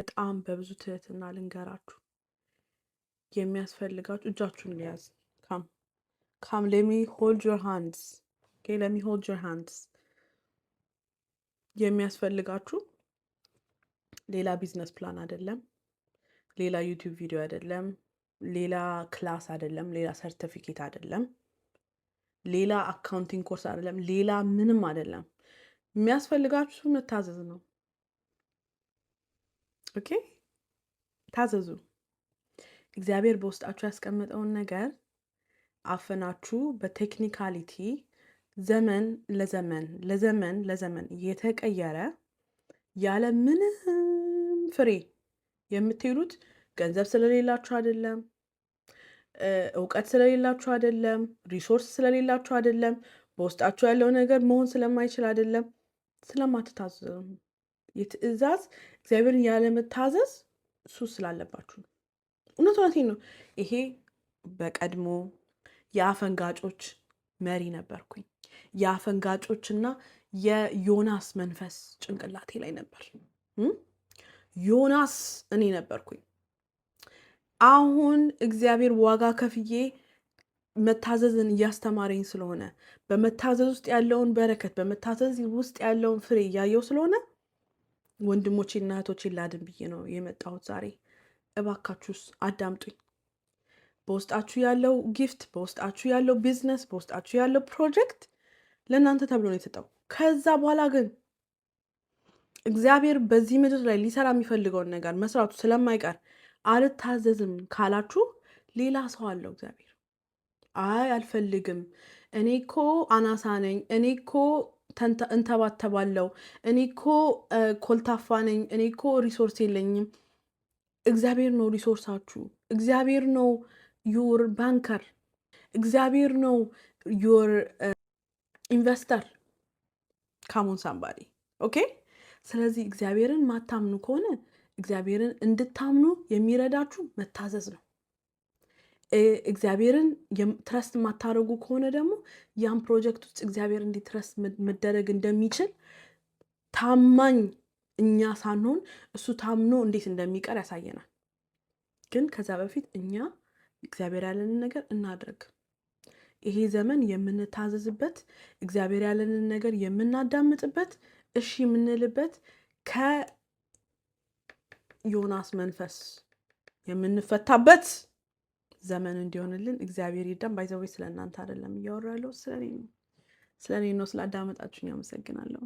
በጣም በብዙ ትህትና ልንገራችሁ የሚያስፈልጋችሁ እጃችሁን ሊያዝ ካም let me hold your hands okay let me hold your hands የሚያስፈልጋችሁ ሌላ ቢዝነስ ፕላን አይደለም ሌላ ዩቲዩብ ቪዲዮ አይደለም ሌላ ክላስ አይደለም ሌላ ሰርቲፊኬት አይደለም ሌላ አካውንቲንግ ኮርስ አይደለም ሌላ ምንም አይደለም የሚያስፈልጋችሁ መታዘዝ ነው ኦኬ ታዘዙ እግዚአብሔር በውስጣችሁ ያስቀመጠውን ነገር አፈናችሁ በቴክኒካሊቲ ዘመን ለዘመን የተቀየረ ያለ ምንም ፍሬ የምትሄዱት ገንዘብ ስለሌላችሁ አይደለም እውቀት ስለሌላችሁ አይደለም ሪሶርስ ስለሌላችሁ አይደለም በውስጣችሁ ያለው ነገር መሆን ስለማይችል አይደለም ስለማትታዘዙ የትእዛዝ እግዚአብሔርን ያለ መታዘዝ እሱ ስላለባችሁ ነው እውነቴን ነው ይሄ በቀድሞ የአፈንጋጮች መሪ ነበርኩኝ የአፈንጋጮችና የዮናስ መንፈስ ጭንቅላቴ ላይ ነበር ዮናስ እኔ ነበርኩኝ አሁን እግዚአብሔር ዋጋ ከፍዬ መታዘዝን እያስተማረኝ ስለሆነ በመታዘዝ ውስጥ ያለውን በረከት በመታዘዝ ውስጥ ያለውን ፍሬ እያየው ስለሆነ ወንድሞቼና እህቶቼን ላድን ብዬ ነው የመጣሁት ዛሬ እባካችሁስ አዳምጡኝ በውስጣችሁ ያለው ጊፍት በውስጣችሁ ያለው ቢዝነስ በውስጣችሁ ያለው ፕሮጀክት ለእናንተ ተብሎ ነው የተሰጠው ከዛ በኋላ ግን እግዚአብሔር በዚህ ምድር ላይ ሊሰራ የሚፈልገውን ነገር መስራቱ ስለማይቀር አልታዘዝም ካላችሁ ሌላ ሰው አለው እግዚአብሔር አይ አልፈልግም እኔኮ አናሳ ነኝ እኔኮ እንተባተባለው እኔኮ ኮልታፋ ነኝ እኔኮ ሪሶርስ የለኝም እግዚአብሔር ነው ሪሶርሳችሁ እግዚአብሔር ነው ዩር ባንከር እግዚአብሔር ነው ዩር ኢንቨስተር ካሞን ሳምባዲ ኦኬ ስለዚህ እግዚአብሔርን ማታምኑ ከሆነ እግዚአብሔርን እንድታምኑ የሚረዳችሁ መታዘዝ ነው እግዚአብሔርን ትረስት ማታረጉ ከሆነ ደግሞ ያን ፕሮጀክት ውስጥ እግዚአብሔር እንዴት ትረስት መደረግ እንደሚችል ታማኝ እኛ ሳንሆን እሱ ታምኖ እንዴት እንደሚቀር ያሳየናል ግን ከዛ በፊት እኛ እግዚአብሔር ያለንን ነገር እናድርግ ይሄ ዘመን የምንታዘዝበት እግዚአብሔር ያለንን ነገር የምናዳምጥበት እሺ የምንልበት ከዮናስ መንፈስ የምንፈታበት ዘመን እንዲሆንልን እግዚአብሔር ይርዳን ባይዘው ስለእናንተ አይደለም እያወራለሁ ስለኔ ነው ስላዳመጣችሁኝ አመሰግናለሁ